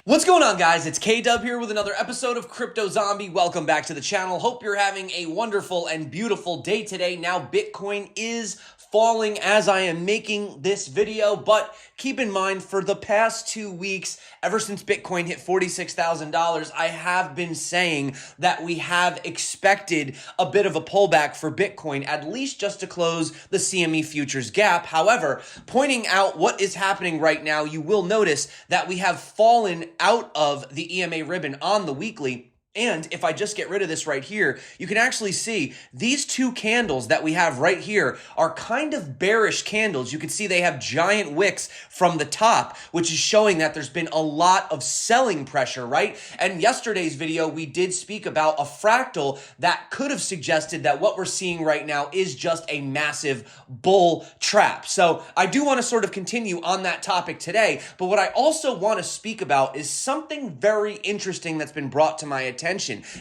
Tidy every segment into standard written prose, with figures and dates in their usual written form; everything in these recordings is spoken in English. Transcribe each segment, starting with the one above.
What's going on, guys? It's K-Dub here with another episode of CryptoZombie. Welcome back to the channel. Hope you're having a wonderful and beautiful day today. Now, Bitcoin is falling as I am making this video, but keep in mind, for the past 2 weeks, ever since Bitcoin hit $46,000, I have been saying that we have expected a bit of a pullback for Bitcoin, at least just to close the CME futures gap. However, pointing out what is happening right now, you will notice that we have fallen out of the EMA ribbon on the weekly. And if I just get rid of this right here, you can actually see these two candles that we have right here are kind of bearish candles. You can see they have giant wicks from the top, which is showing that there's been a lot of selling pressure, right? And yesterday's video, we did speak about a fractal that could have suggested that what we're seeing right now is just a massive bull trap. So I do want to sort of continue on that topic today, but what I also want to speak about is something very interesting that's been brought to my attention.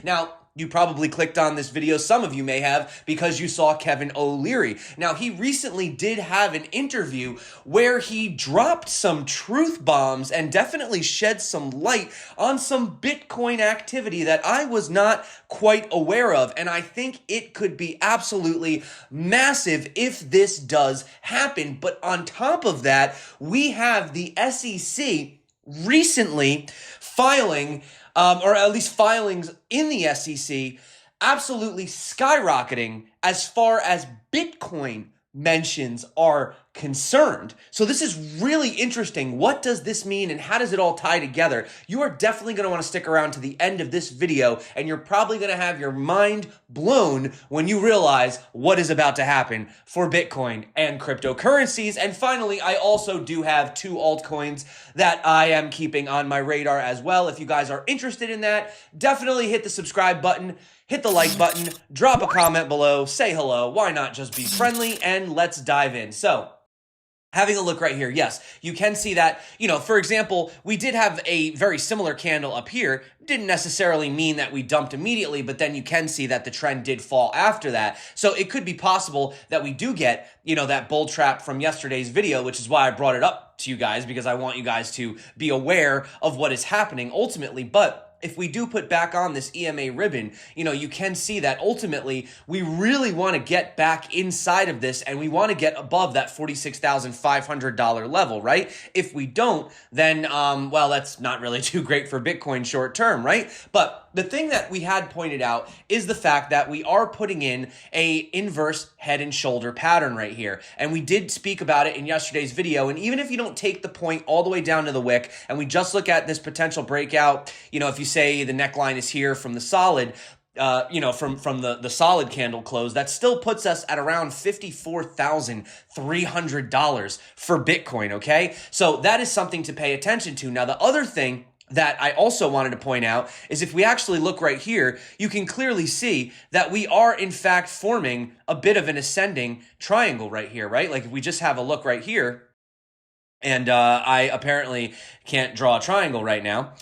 Now, you probably clicked on this video, some of you may have, because you saw Kevin O'Leary. Now, he recently did have an interview where he dropped some truth bombs and definitely shed some light on some Bitcoin activity that I was not quite aware of, and I think it could be absolutely massive if this does happen. But on top of that, we have the SEC recently filing or at least filings in the SEC, absolutely skyrocketing as far as Bitcoin mentions are concerned. So this is really interesting. What does this mean and how does it all tie together? You are definitely going to want to stick around to the end of this video, and you're probably going to have your mind blown when you realize what is about to happen for Bitcoin and cryptocurrencies. And finally, I also do have 2 altcoins that I am keeping on my radar as well. If you guys are interested in that, definitely hit the subscribe button, hit the like button, drop a comment below, say hello. Why not just be friendly, and let's dive in. So, having a look right here, yes, you can see that, for example, we did have a very similar candle up here. Didn't necessarily mean that we dumped immediately, but then you can see that the trend did fall after that. So it could be possible that we do get, that bull trap from yesterday's video, which is why I brought it up to you guys, because I want you guys to be aware of what is happening ultimately. But if we do put back on this EMA ribbon, you can see that ultimately we really want to get back inside of this, and we want to get above that $46,500 level, right? If we don't, then, well, that's not really too great for Bitcoin short term, right? But the thing that we had pointed out is the fact that we are putting in a inverse head and shoulder pattern right here. And we did speak about it in yesterday's video. And even if you don't take the point all the way down to the wick and we just look at this potential breakout, if you say the neckline is here from the solid, from the solid candle close, that still puts us at around $54,300 for Bitcoin, okay? So that is something to pay attention to. Now, the other thing that I also wanted to point out is if we actually look right here, you can clearly see that we are in fact forming a bit of an ascending triangle right here, right? Like if we just have a look right here, and I apparently can't draw a triangle right now,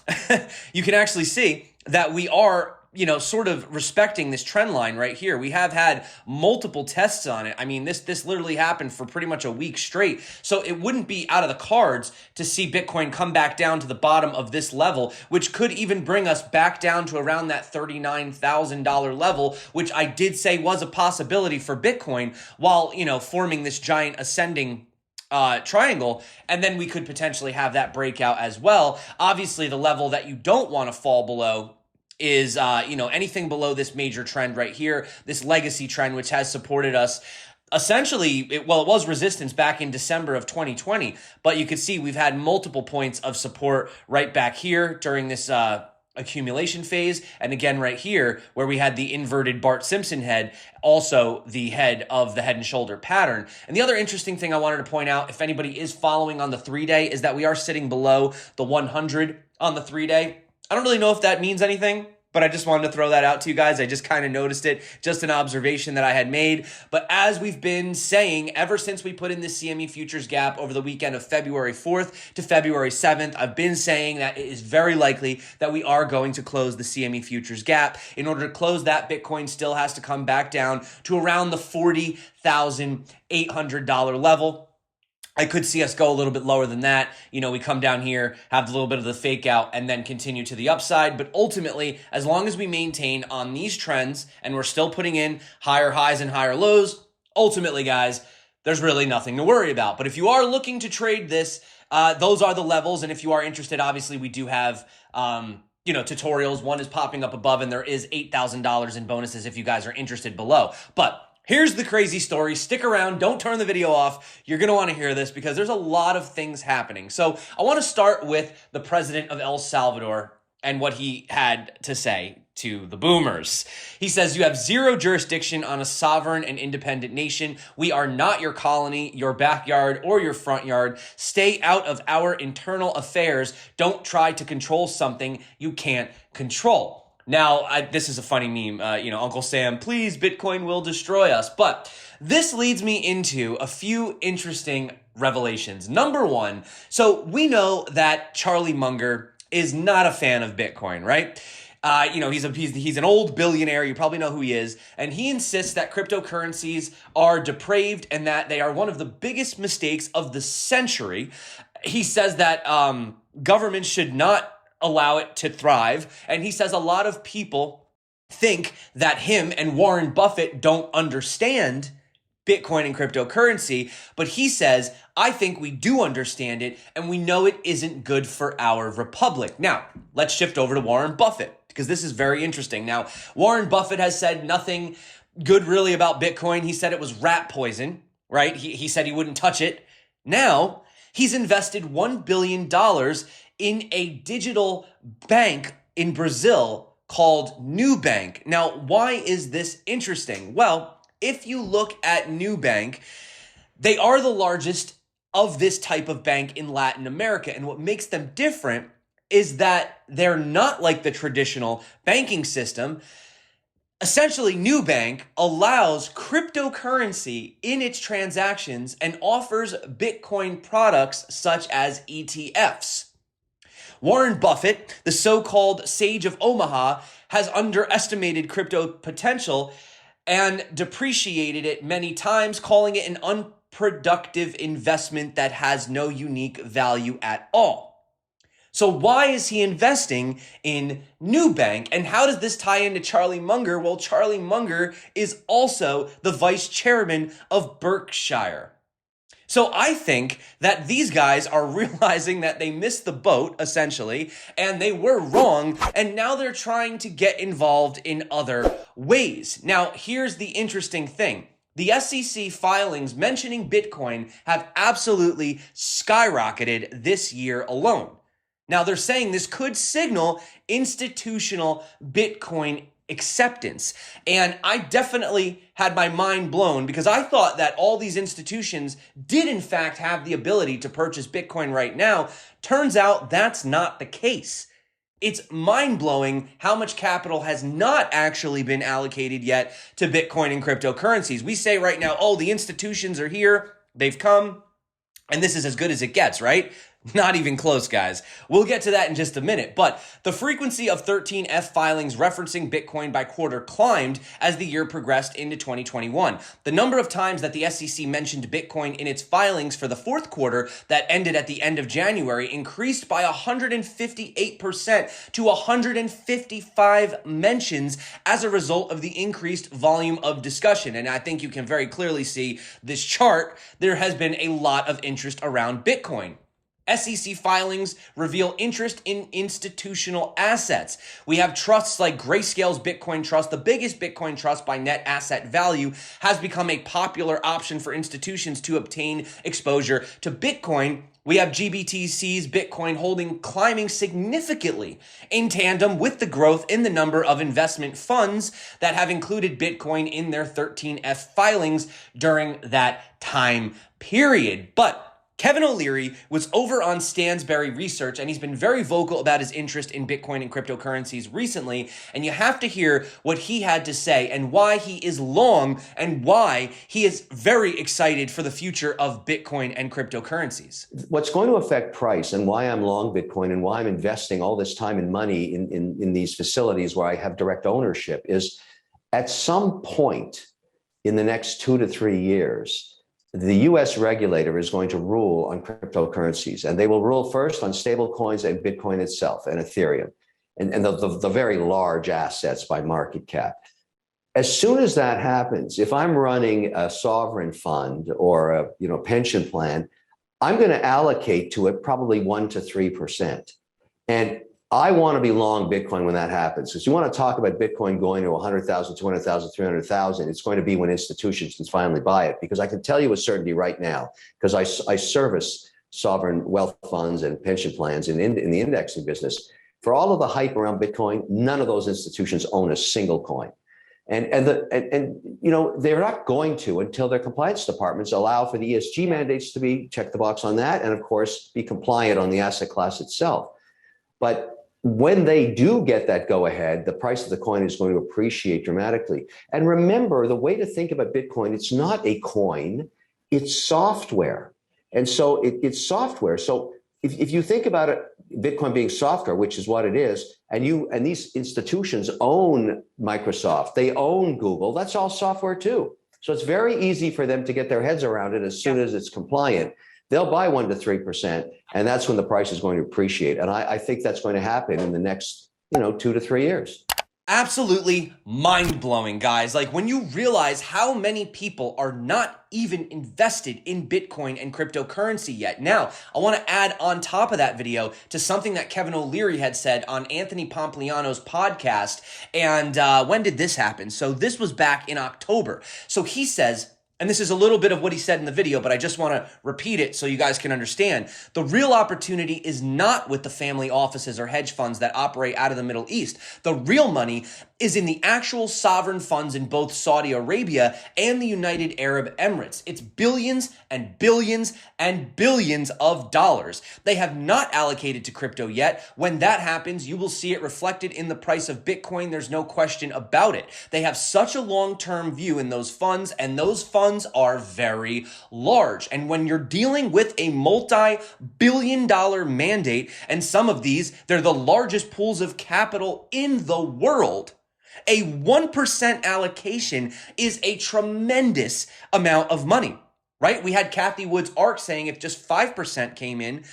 you can actually see that we are sort of respecting this trend line right here. We have had multiple tests on it. I mean, this literally happened for pretty much a week straight. So it wouldn't be out of the cards to see Bitcoin come back down to the bottom of this level, which could even bring us back down to around that $39,000 level, which I did say was a possibility for Bitcoin while, forming this giant ascending triangle, and then we could potentially have that breakout as well. Obviously, the level that you don't want to fall below is, anything below this major trend right here, this legacy trend, which has supported us. Essentially, it was resistance back in December of 2020, but you can see we've had multiple points of support right back here during this accumulation phase. And again, right here, where we had the inverted Bart Simpson head, also the head of the head and shoulder pattern. And the other interesting thing I wanted to point out, if anybody is following on the 3-day, is that we are sitting below the 100 on the 3-day. I don't really know if that means anything, but I just wanted to throw that out to you guys. I just kind of noticed it, just an observation that I had made. But as we've been saying, ever since we put in the CME futures gap over the weekend of February 4th to February 7th, I've been saying that it is very likely that we are going to close the CME futures gap. In order to close that, Bitcoin still has to come back down to around the $40,800 level. I could see us go a little bit lower than that. You know, we come down here, have a little bit of the fake out, and then continue to the upside. But ultimately, as long as we maintain on these trends and we're still putting in higher highs and higher lows, ultimately, guys, there's really nothing to worry about. But if you are looking to trade this, those are the levels. And if you are interested, obviously, we do have tutorials. One is popping up above, and there is $8,000 in bonuses if you guys are interested below. But here's the crazy story. Stick around. Don't turn the video off. You're going to want to hear this because there's a lot of things happening. So I want to start with the president of El Salvador and what he had to say to the boomers. He says, "You have zero jurisdiction on a sovereign and independent nation. We are not your colony, your backyard, or your front yard. Stay out of our internal affairs. Don't try to control something you can't control." Now, this is a funny meme, Uncle Sam, please, Bitcoin will destroy us. But this leads me into a few interesting revelations. Number one, so we know that Charlie Munger is not a fan of Bitcoin, right? He's an old billionaire. You probably know who he is. And he insists that cryptocurrencies are depraved and that they are one of the biggest mistakes of the century. He says that governments should not allow it to thrive. And he says a lot of people think that him and Warren Buffett don't understand Bitcoin and cryptocurrency. But he says, I think we do understand it, and we know it isn't good for our republic. Now, let's shift over to Warren Buffett, because this is very interesting. Now, Warren Buffett has said nothing good really about Bitcoin. He said it was rat poison, right? He said he wouldn't touch it. Now, he's invested $1 billion in a digital bank in Brazil called Nubank. Now, why is this interesting? Well, if you look at Nubank, they are the largest of this type of bank in Latin America. And what makes them different is that they're not like the traditional banking system. Essentially, Nubank allows cryptocurrency in its transactions and offers Bitcoin products such as ETFs. Warren Buffett, the so-called sage of Omaha, has underestimated crypto potential and depreciated it many times, calling it an unproductive investment that has no unique value at all. So why is he investing in Nubank? And how does this tie into Charlie Munger? Well, Charlie Munger is also the vice chairman of Berkshire. So I think that these guys are realizing that they missed the boat, essentially, and they were wrong, and now they're trying to get involved in other ways. Now, here's the interesting thing. The SEC filings mentioning Bitcoin have absolutely skyrocketed this year alone. Now, they're saying this could signal institutional Bitcoin acceptance. And I definitely had my mind blown because I thought that all these institutions did in fact have the ability to purchase Bitcoin right now. Turns out that's not the case. It's mind-blowing how much capital has not actually been allocated yet to Bitcoin and cryptocurrencies. We say right now, oh, the institutions are here, they've come, and this is as good as it gets, right? Not even close, guys. We'll get to that in just a minute. But the frequency of 13F filings referencing Bitcoin by quarter climbed as the year progressed into 2021. The number of times that the SEC mentioned Bitcoin in its filings for the fourth quarter that ended at the end of January increased by 158% to 155 mentions as a result of the increased volume of discussion. And I think you can very clearly see this chart. There has been a lot of interest around Bitcoin. SEC filings reveal interest in institutional assets. We have trusts like Grayscale's Bitcoin Trust. The biggest Bitcoin trust by net asset value has become a popular option for institutions to obtain exposure to Bitcoin. We have GBTC's Bitcoin holding climbing significantly in tandem with the growth in the number of investment funds that have included Bitcoin in their 13F filings during that time period. But Kevin O'Leary was over on Stansberry Research, and he's been very vocal about his interest in Bitcoin and cryptocurrencies recently. And you have to hear what he had to say and why he is long and why he is very excited for the future of Bitcoin and cryptocurrencies. What's going to affect price and why I'm long Bitcoin and why I'm investing all this time and money in these facilities where I have direct ownership is at some point in the next 2 to 3 years, the US regulator is going to rule on cryptocurrencies, and they will rule first on stable coins and Bitcoin itself and Ethereum and the very large assets by market cap. As soon as that happens, if I'm running a sovereign fund or a pension plan, I'm going to allocate to it probably 1 to 3%. And I want to be long Bitcoin when that happens. Because you want to talk about Bitcoin going to 100,000, 200,000, 300,000, it's going to be when institutions can finally buy it. Because I can tell you with certainty right now, because I service sovereign wealth funds and pension plans in the indexing business. For all of the hype around Bitcoin, none of those institutions own a single coin. And they're not going to until their compliance departments allow for the ESG mandates to be check the box on that, and of course be compliant on the asset class itself. But when they do get that go ahead, the price of the coin is going to appreciate dramatically. And remember, the way to think about Bitcoin, it's not a coin, it's software. And so it's software. So if you think about it, Bitcoin being software, which is what it is, and these institutions own Microsoft, they own Google, that's all software too. So it's very easy for them to get their heads around it as soon as it's compliant. They'll buy 1 to 3%, and that's when the price is going to appreciate. And I think that's going to happen in the next, 2 to 3 years. Absolutely mind-blowing, guys. Like when you realize how many people are not even invested in Bitcoin and cryptocurrency yet. Now, I want to add on top of that video to something that Kevin O'Leary had said on Anthony Pompliano's podcast. And when did this happen? So this was back in October. So he says, and this is a little bit of what he said in the video, but I just want to repeat it so you guys can understand. The real opportunity is not with the family offices or hedge funds that operate out of the Middle East. The real money is in the actual sovereign funds in both Saudi Arabia and the United Arab Emirates. It's billions and billions and billions of dollars. They have not allocated to crypto yet. When that happens, you will see it reflected in the price of Bitcoin. There's no question about it. They have such a long-term view in those funds, and those funds are very large. And when you're dealing with a multi-billion-dollar mandate, and some of these, they're the largest pools of capital in the world, a 1% allocation is a tremendous amount of money, right? We had Kathy Wood's ARK saying if just 5% came in,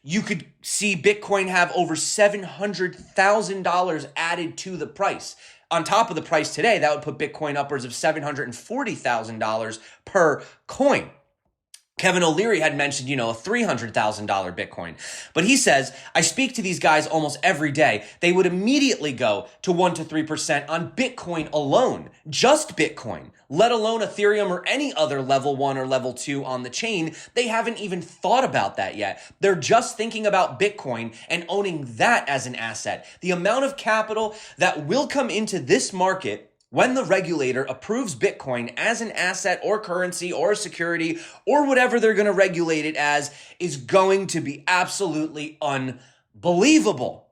you could see Bitcoin have over $700,000 added to the price. On top of the price today, that would put Bitcoin upwards of $740,000 per coin. Kevin O'Leary had mentioned, a $300,000 Bitcoin. But he says, I speak to these guys almost every day. They would immediately go to 1 to 3% on Bitcoin alone, just Bitcoin, let alone Ethereum or any other level 1 or level 2 on the chain. They haven't even thought about that yet. They're just thinking about Bitcoin and owning that as an asset. The amount of capital that will come into this market when the regulator approves Bitcoin as an asset or currency or a security or whatever they're going to regulate it as is going to be absolutely unbelievable.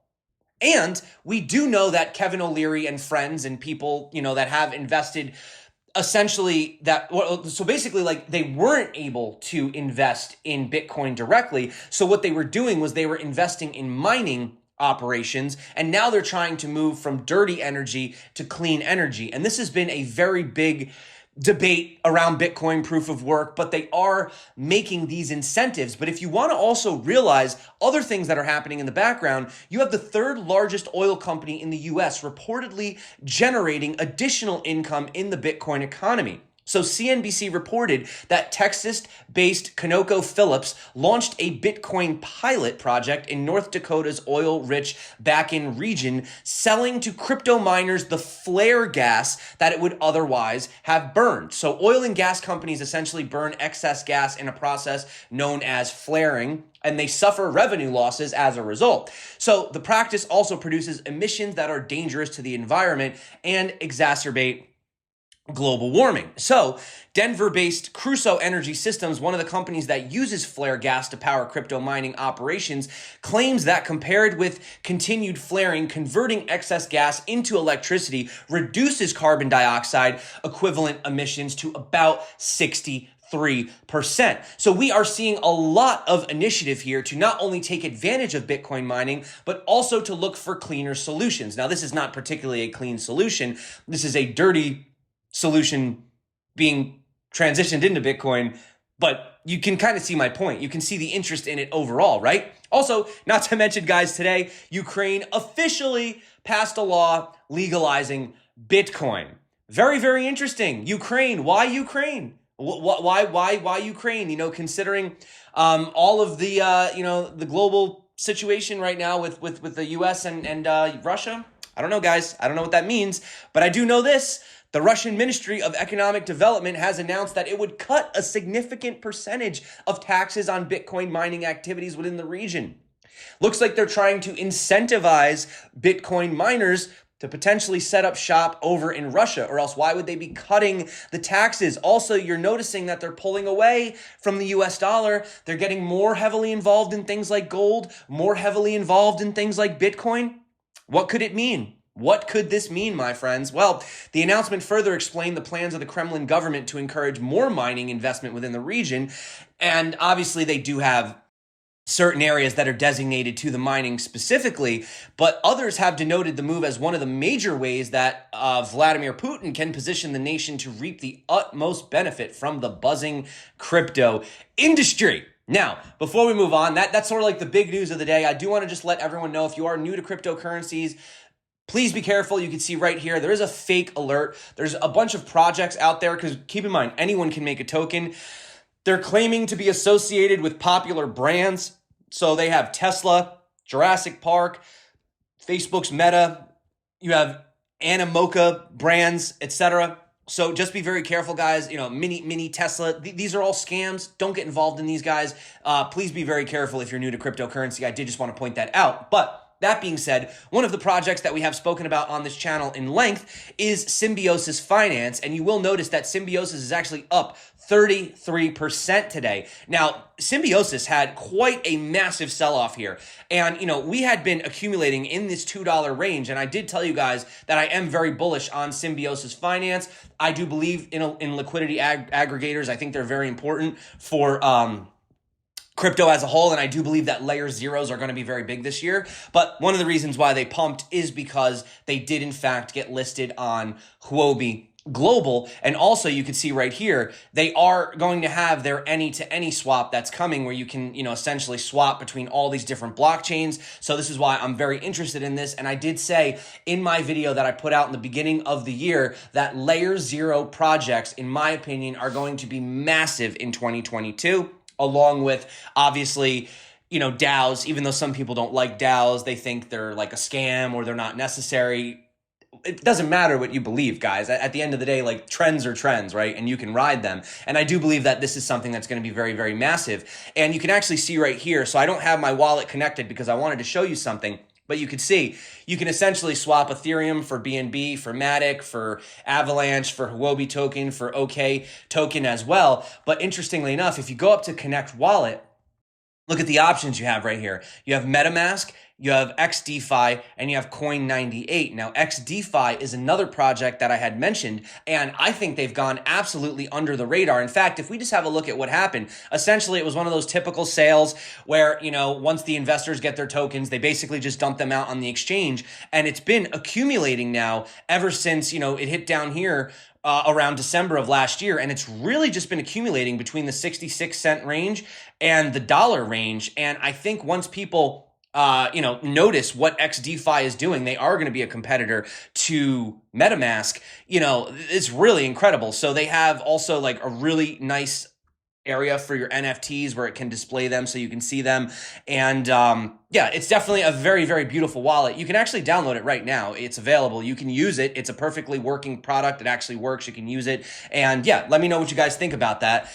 And we do know that Kevin O'Leary and friends and people, that have invested essentially so basically like they weren't able to invest in Bitcoin directly. So what they were doing was they were investing in mining operations, and now they're trying to move from dirty energy to clean energy. And this has been a very big debate around Bitcoin proof of work, but they are making these incentives. But if you want to also realize other things that are happening in the background, you have the third largest oil company in the US reportedly generating additional income in the Bitcoin economy. So CNBC reported that Texas-based ConocoPhillips launched a Bitcoin pilot project in North Dakota's oil-rich Bakken region, selling to crypto miners the flare gas that it would otherwise have burned. So oil and gas companies essentially burn excess gas in a process known as flaring, and they suffer revenue losses as a result. So the practice also produces emissions that are dangerous to the environment and exacerbate global warming. So Denver-based Crusoe Energy Systems, one of the companies that uses flare gas to power crypto mining operations, claims that compared with continued flaring, converting excess gas into electricity reduces carbon dioxide equivalent emissions to about 63%. So we are seeing a lot of initiative here to not only take advantage of Bitcoin mining, but also to look for cleaner solutions. Now, this is not particularly a clean solution. This is a dirty solution being transitioned into Bitcoin, but you can kind of see my point. You can see the interest in it overall, right? Also, not to mention, guys, today, Ukraine officially passed a law legalizing Bitcoin. Very, very interesting. Ukraine, why Ukraine? Why Ukraine? You know, considering all of the, the global situation right now with the US and Russia. I don't know, guys. I don't know what that means, but I do know this. The Russian Ministry of Economic Development has announced that it would cut a significant percentage of taxes on Bitcoin mining activities within the region. Looks like they're trying to incentivize Bitcoin miners to potentially set up shop over in Russia, or else why would they be cutting the taxes? Also, you're noticing that they're pulling away from the US dollar. They're getting more heavily involved in things like gold, more heavily involved in things like Bitcoin. What could it mean? What could this mean, my friends? Well, the announcement further explained the plans of the Kremlin government to encourage more mining investment within the region. And obviously, they do have certain areas that are designated to the mining specifically, but others have denoted the move as one of the major ways that Vladimir Putin can position the nation to reap the utmost benefit from the buzzing crypto industry. Now, before we move on, that's sort of like the big news of the day. I do want to just let everyone know, if you are new to cryptocurrencies, please be careful. You can see right here, there is a fake alert. There's a bunch of projects out there, because keep in mind, anyone can make a token. They're claiming to be associated with popular brands. So they have Tesla, Jurassic Park, Facebook's Meta, you have Animoca brands, etc. So just be very careful, guys. You know, mini Tesla, these are all scams. Don't get involved in these guys. Please be very careful if you're new to cryptocurrency. I did just want to point that out. But that being said, one of the projects that we have spoken about on this channel in length is Symbiosis Finance, and you will notice that Symbiosis is actually up 33% today. Now, Symbiosis had quite a massive sell-off here, and we had been accumulating in this $2 range, and I did tell you guys that I am very bullish on Symbiosis Finance. I do believe in liquidity aggregators. I think they're very important for crypto as a whole, and I do believe that layer zeros are going to be very big this year. But one of the reasons why they pumped is because they did in fact get listed on Huobi Global. And also you can see right here, they are going to have their any-to-any swap that's coming, where you can, essentially swap between all these different blockchains. So this is why I'm very interested in this. And I did say in my video that I put out in the beginning of the year that layer zero projects, in my opinion, are going to be massive in 2022. Along with, obviously, DAOs. Even though some people don't like DAOs, they think they're like a scam or they're not necessary. It doesn't matter what you believe, guys. At the end of the day, like, trends are trends, right? And you can ride them. And I do believe that this is something that's going to be very, very massive. And you can actually see right here. So I don't have my wallet connected because I wanted to show you something. But you could see, you can essentially swap Ethereum for BNB, for Matic, for Avalanche, for Huobi token, for OK token as well. But interestingly enough, if you go up to Connect Wallet, look at the options you have right here. You have MetaMask, you have XDeFi, and you have Coin98. Now, XDeFi is another project that I had mentioned, and I think they've gone absolutely under the radar. In fact, if we just have a look at what happened, essentially it was one of those typical sales where, once the investors get their tokens, they basically just dump them out on the exchange, and it's been accumulating now ever since, it hit down here around December of last year, and it's really just been accumulating between the 66 cent range and the dollar range. And I think once people notice what XDeFi is doing. They are going to be a competitor to MetaMask. It's really incredible. So they have also like a really nice area for your NFTs where it can display them so you can see them. And yeah, it's definitely a very, very beautiful wallet. You can actually download it right now. It's available. You can use it. It's a perfectly working product. It actually works. You can use it. And yeah, let me know what you guys think about that.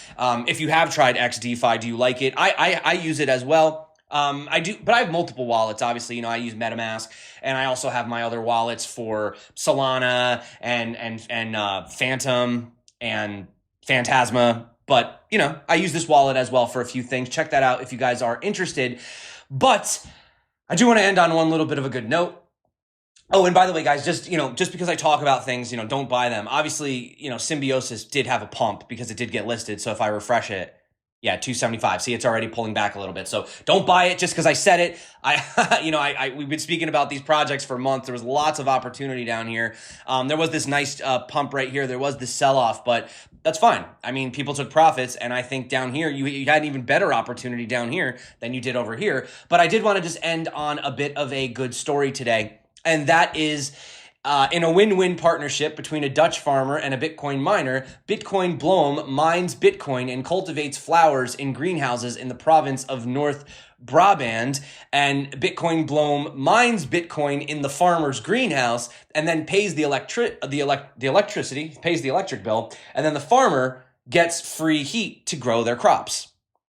If you have tried XDeFi, do you like it? I use it as well. I do, but I have multiple wallets. Obviously, I use MetaMask, and I also have my other wallets for Solana and Phantom and Phantasma. But, I use this wallet as well for a few things. Check that out if you guys are interested. But I do want to end on one little bit of a good note. Oh, and by the way, guys, just because I talk about things, don't buy them. Obviously, Symbiosis did have a pump because it did get listed. So if I refresh it, yeah, 275. See, it's already pulling back a little bit. So don't buy it just because I said it. We've been speaking about these projects for months. There was lots of opportunity down here. There was this nice pump right here. There was this sell-off, but that's fine. I mean, people took profits, and I think down here, you had an even better opportunity down here than you did over here. But I did want to just end on a bit of a good story today, and that is in a win-win partnership between a Dutch farmer and a Bitcoin miner, Bitcoin Bloem mines Bitcoin and cultivates flowers in greenhouses in the province of North Brabant, and Bitcoin Bloem mines Bitcoin in the farmer's greenhouse and then pays the electricity, pays the electric bill, and then the farmer gets free heat to grow their crops.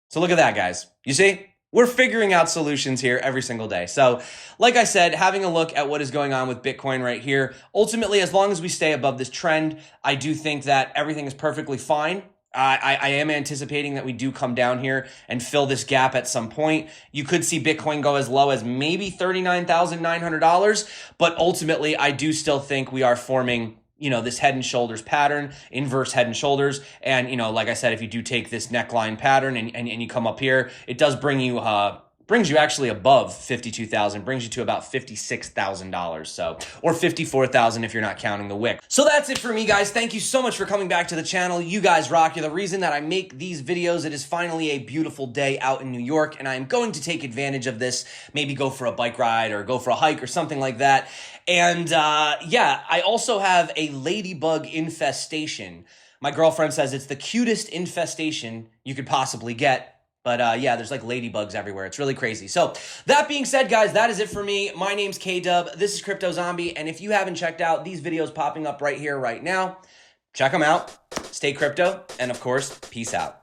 So look at that, guys. You see? We're figuring out solutions here every single day. So like I said, having a look at what is going on with Bitcoin right here, ultimately, as long as we stay above this trend, I do think that everything is perfectly fine. I am anticipating that we do come down here and fill this gap at some point. You could see Bitcoin go as low as maybe $39,900, but ultimately, I do still think we are forming this head and shoulders pattern, inverse head and shoulders. And, like I said, if you do take this neckline pattern and you come up here, it does brings you actually above 52,000, brings you to about $56,000. So, or 54,000 if you're not counting the wick. So that's it for me, guys. Thank you so much for coming back to the channel. You guys rock. You're the reason that I make these videos. It is finally a beautiful day out in New York, and I am going to take advantage of this, maybe go for a bike ride or go for a hike or something like that. And yeah, I also have a ladybug infestation. My girlfriend says it's the cutest infestation you could possibly get. But yeah, there's like ladybugs everywhere. It's really crazy. So that being said, guys, that is it for me. My name's K-Dub. This is CryptoZombie. And if you haven't checked out these videos popping up right here, right now, check them out. Stay crypto. And of course, peace out.